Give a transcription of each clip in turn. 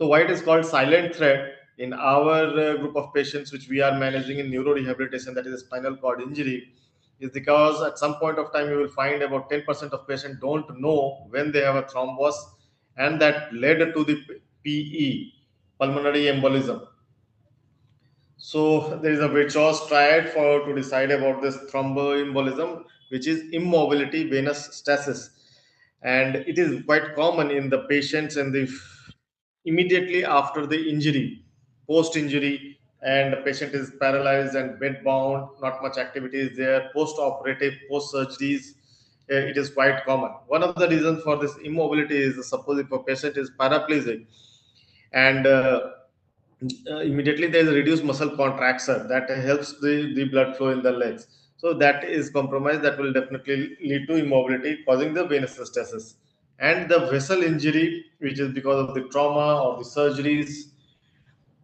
So why it is called silent threat in our group of patients which we are managing in neuro rehabilitation, that is a spinal cord injury, is because at some point of time you will find about 10% of patients don't know when they have a thrombus, and that led to the PE, pulmonary embolism. So there is a Virchow's triad for to decide about this thromboembolism, which is immobility venous stasis, and it is quite common in the patients and the immediately after the injury, post injury, and the patient is paralyzed and bed bound, not much activity is there, post operative, post surgeries. It is quite common. One of the reasons for this immobility is, suppose if a patient is paraplegic and immediately there is a reduced muscle contraction that helps the blood flow in the legs. So that is compromised, that will definitely lead to immobility causing the venous stasis. And the vessel injury, which is because of the trauma or the surgeries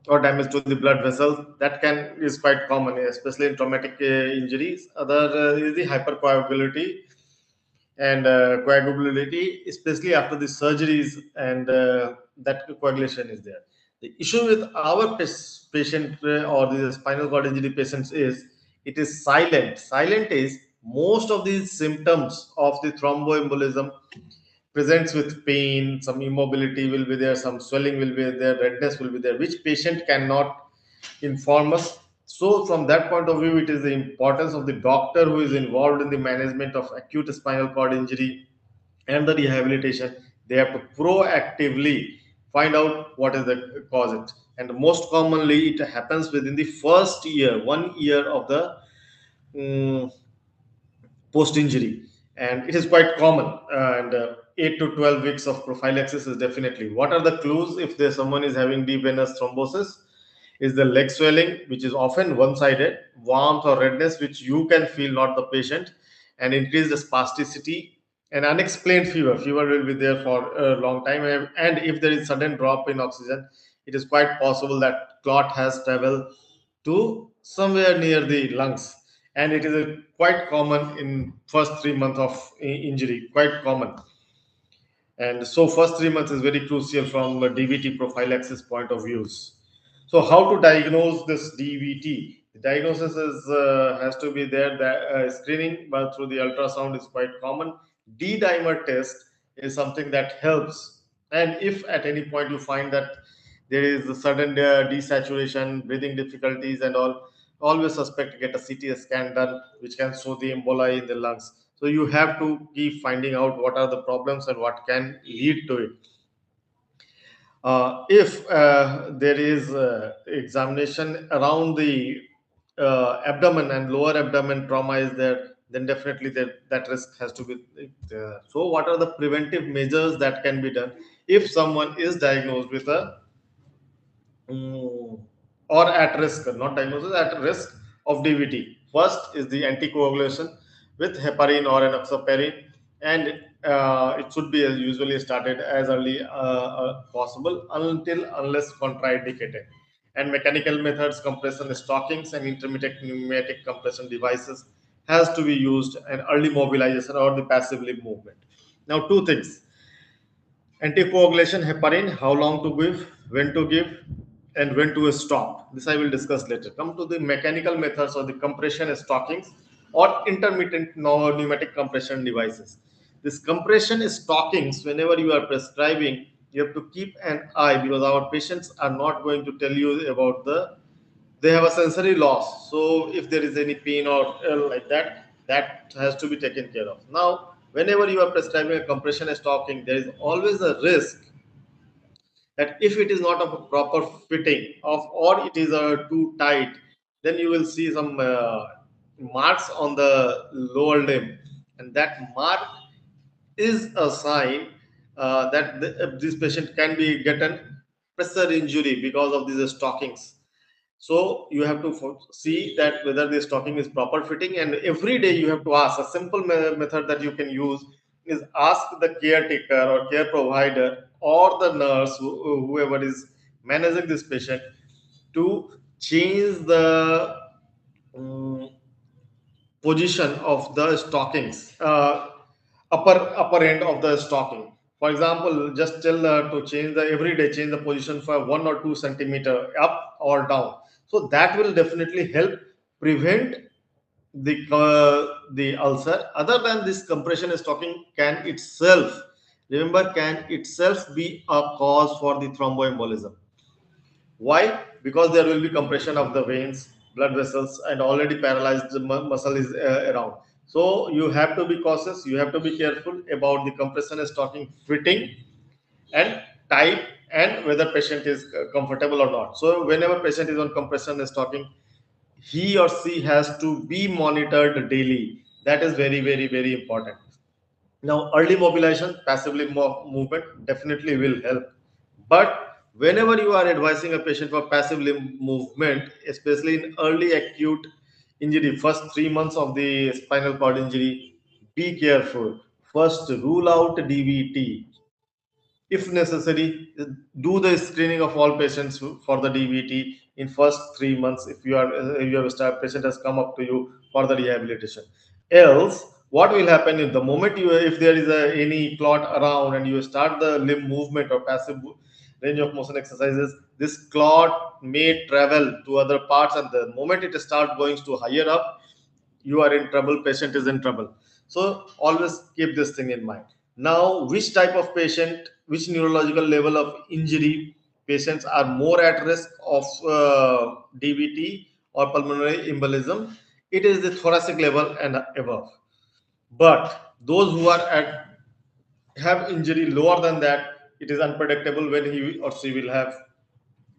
or damage to the blood vessels, that can is quite common, especially in traumatic injuries. Other is the hypercoagulability and coagulability, especially after the surgeries, and that coagulation is there. The issue with our patient or the spinal cord injury patients is it is silent. Silent is most of these symptoms of the thromboembolism presents with pain, some immobility will be there, some swelling will be there, redness will be there, which patient cannot inform us. So, from that point of view, it is the importance of the doctor who is involved in the management of acute spinal cord injury and the rehabilitation. They have to proactively find out what is the cause it. And most commonly, it happens within the first year, 1 year of the post injury, and it is quite common. And 8 to 12 weeks of prophylaxis is definitely. What are the clues if there someone is having deep venous thrombosis? Is the leg swelling, which is often one sided, warmth or redness which you can feel, not the patient, and increased spasticity, and unexplained fever. Fever will be there for a long time, and if there is sudden drop in oxygen, it is quite possible that clot has traveled to somewhere near the lungs, and it is quite common in first 3 months of injury, quite common. And so first 3 months is very crucial from a DVT prophylaxis point of views. So how to diagnose this DVT? The diagnosis is has to be there. The screening but through the ultrasound is quite common. D-dimer test is something that helps. And if at any point you find that there is a sudden desaturation, breathing difficulties, and all, always suspect to get a CT scan done, which can show the emboli in the lungs. So you have to keep finding out what are the problems and what can lead to it. If there is examination around the abdomen and lower abdomen trauma is there, then definitely that risk has to be there. So what are the preventive measures that can be done if someone is diagnosed with a or at risk, not diagnosis, at risk of DVT? First is the anticoagulation with heparin or enoxaparin, and it should be usually started as early possible until unless contraindicated. And mechanical methods, compression stockings, and intermittent pneumatic compression devices has to be used, and early mobilization or the passively movement. Now, two things: anticoagulation, heparin, how long to give, and when to stop. This I will discuss later. Come to the mechanical methods or the compression stockings or intermittent pneumatic compression devices. This compression stockings, whenever you are prescribing, you have to keep an eye, because our patients are not going to tell you about they have a sensory loss. So if there is any pain or like that, that has to be taken care of. Now, whenever you are prescribing a compression stocking, there is always a risk that if it is not of a proper fitting of, or it is too tight, then you will see some marks on the lower limb, and that mark is a sign that this patient can be getting pressure injury because of these stockings. So you have to see that whether the stocking is proper fitting, and every day you have to ask. A simple method that you can use is ask the caretaker or care provider or the nurse, whoever is managing this patient, to change the um, position of the stockings, upper end of the stocking. For example, just tell to change the every day, change the position for 1 or 2 centimeter up or down. So that will definitely help prevent the ulcer. Other than this, compression stocking can itself, remember, can itself be a cause for the thromboembolism. Why? Because there will be compression of the veins, blood vessels, and already paralyzed muscle is around. So you have to be cautious. You have to be careful about the compression stocking fitting and type, and whether patient is comfortable or not. So whenever patient is on compression stocking, he or she has to be monitored daily. That is very, very, very important. Now, early mobilization, passively movement definitely will help. But whenever you are advising a patient for passive limb movement, especially in early acute injury, first 3 months of the spinal cord injury, be careful. First, rule out DVT. If necessary, do the screening of all patients for the DVT in first 3 months. If you have a patient has come up to you for the rehabilitation. Else, what will happen in the moment you, if there is any clot around and you start the limb movement or passive range of motion exercises, this clot may travel to other parts, and the moment it starts going to higher up, you are in trouble, patient is in trouble. So always keep this thing in mind. Now, which type of patient, which neurological level of injury patients are more at risk of DVT or pulmonary embolism? It is the thoracic level and above. But those who are at have injury lower than that, it is unpredictable when he or she will have.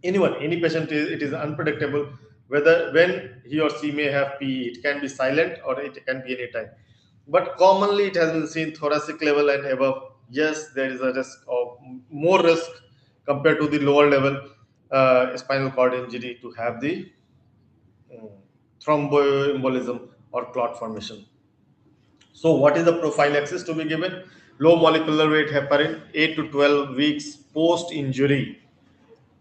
Anyone, any patient, it is unpredictable whether when he or she may have PE. It can be silent or it can be any time, but commonly it has been seen thoracic level and above. Yes, there is a risk of more risk compared to the lower level spinal cord injury to have the um, thromboembolism or clot formation. So what is the prophylaxis to be given? Low molecular weight heparin 8 to 12 weeks post injury,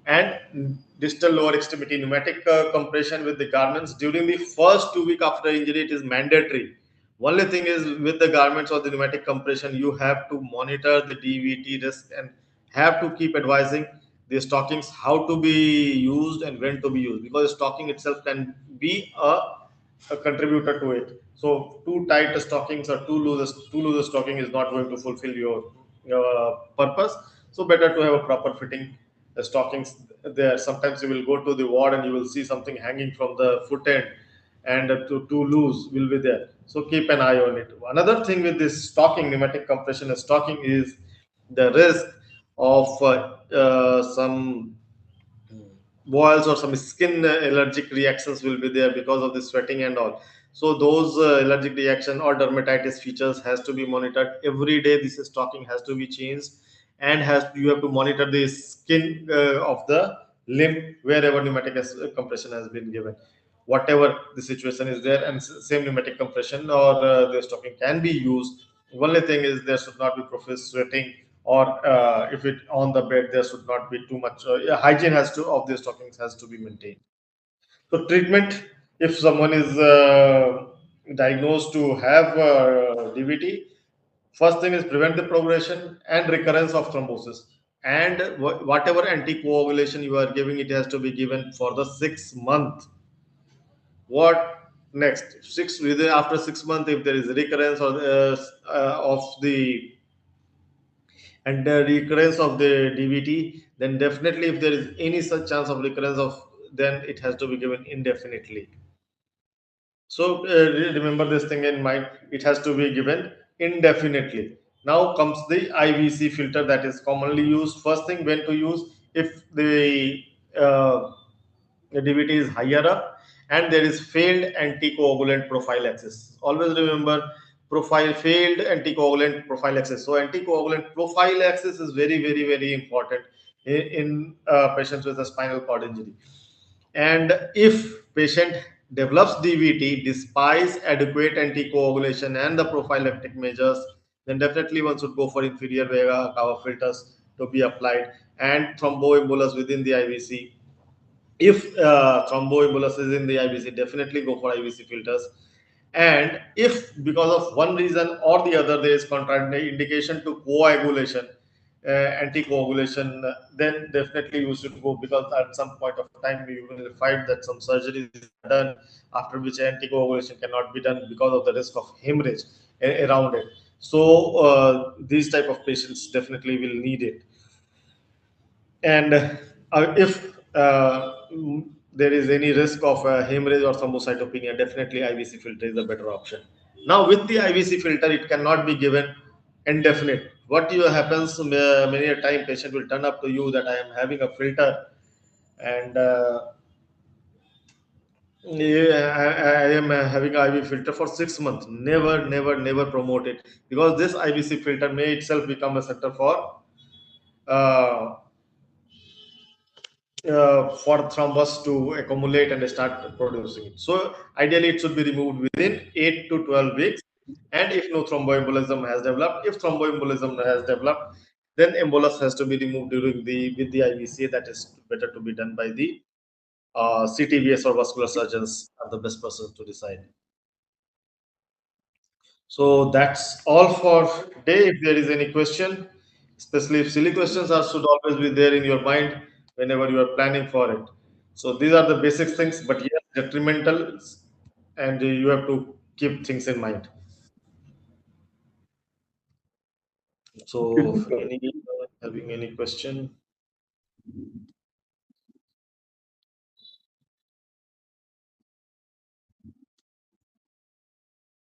and distal lower extremity pneumatic compression with the garments during the first 2 week after injury. It is mandatory. Only thing is, with the garments or the pneumatic compression, you have to monitor the DVT risk and have to keep advising the stockings how to be used and when to be used, because stocking itself can be a contributor to it. So too tight stockings or too loose stocking is not going to fulfill your purpose. So better to have a proper fitting stockings there. Sometimes you will go to the ward and you will see something hanging from the foot end, and too loose will be there. So keep an eye on it. Another thing with this stocking, pneumatic compression stocking, is the risk of some boils or some skin allergic reactions will be there because of the sweating and all. So those allergic reaction or dermatitis features has to be monitored every day. This stocking has to be changed, and has you have to monitor the skin of the limb wherever pneumatic compression has been given. Whatever the situation is there, and same pneumatic compression or the stocking can be used. Only thing is, there should not be profuse sweating, or if it on the bed, there should not be too much hygiene has to of the stockings has to be maintained. So treatment, if someone is diagnosed to have DVT, first thing is prevent the progression and recurrence of thrombosis, and whatever anticoagulation you are giving, it has to be given for the 6 month. What next? After 6 months, if there is recurrence or of the and the recurrence of the DVT, then definitely, if there is any such chance of recurrence of, then it has to be given indefinitely. So remember this thing in mind. It has to be given indefinitely. Now comes the IVC filter that is commonly used. First thing, when to use: if uh, the DVT is higher up and there is failed anticoagulant prophylaxis. Always remember, failed anticoagulant prophylaxis. So anticoagulant prophylaxis is very, very, very important in patients with a spinal cord injury. And if patient develops DVT despite adequate anticoagulation and the prophylactic measures, then definitely one should go for inferior vega cava filters to be applied, and thromboembolus within the IVC. If thromboembolus is in the IVC, definitely go for IVC filters. And if because of one reason or the other there is contraindication to coagulation, anticoagulation, then definitely you should go, because at some point of time you will find that some surgeries are done after which anticoagulation cannot be done because of the risk of hemorrhage around it. So these type of patients definitely will need it. And if there is any risk of hemorrhage or thrombocytopenia, definitely IVC filter is a better option. Now, with the IVC filter, it cannot be given indefinite. What you happens many a time, patient will turn up to you that I am having a filter, and yeah, I am having a IV filter for 6 months. Never, never, never promote it, because this IVC filter may itself become a center uh, for thrombus to accumulate and start producing it. So ideally, it should be removed within 8 to 12 weeks. And if no thromboembolism has developed, if thromboembolism has developed, then embolus has to be removed during the with the IVC. That is better to be done by the CTVS or vascular surgeons are the best person to decide. So that's all for today. If there is any question, especially if silly questions are should always be there in your mind whenever you are planning for it. So these are the basic things, but yes, detrimental, and you have to keep things in mind. So, any having any question?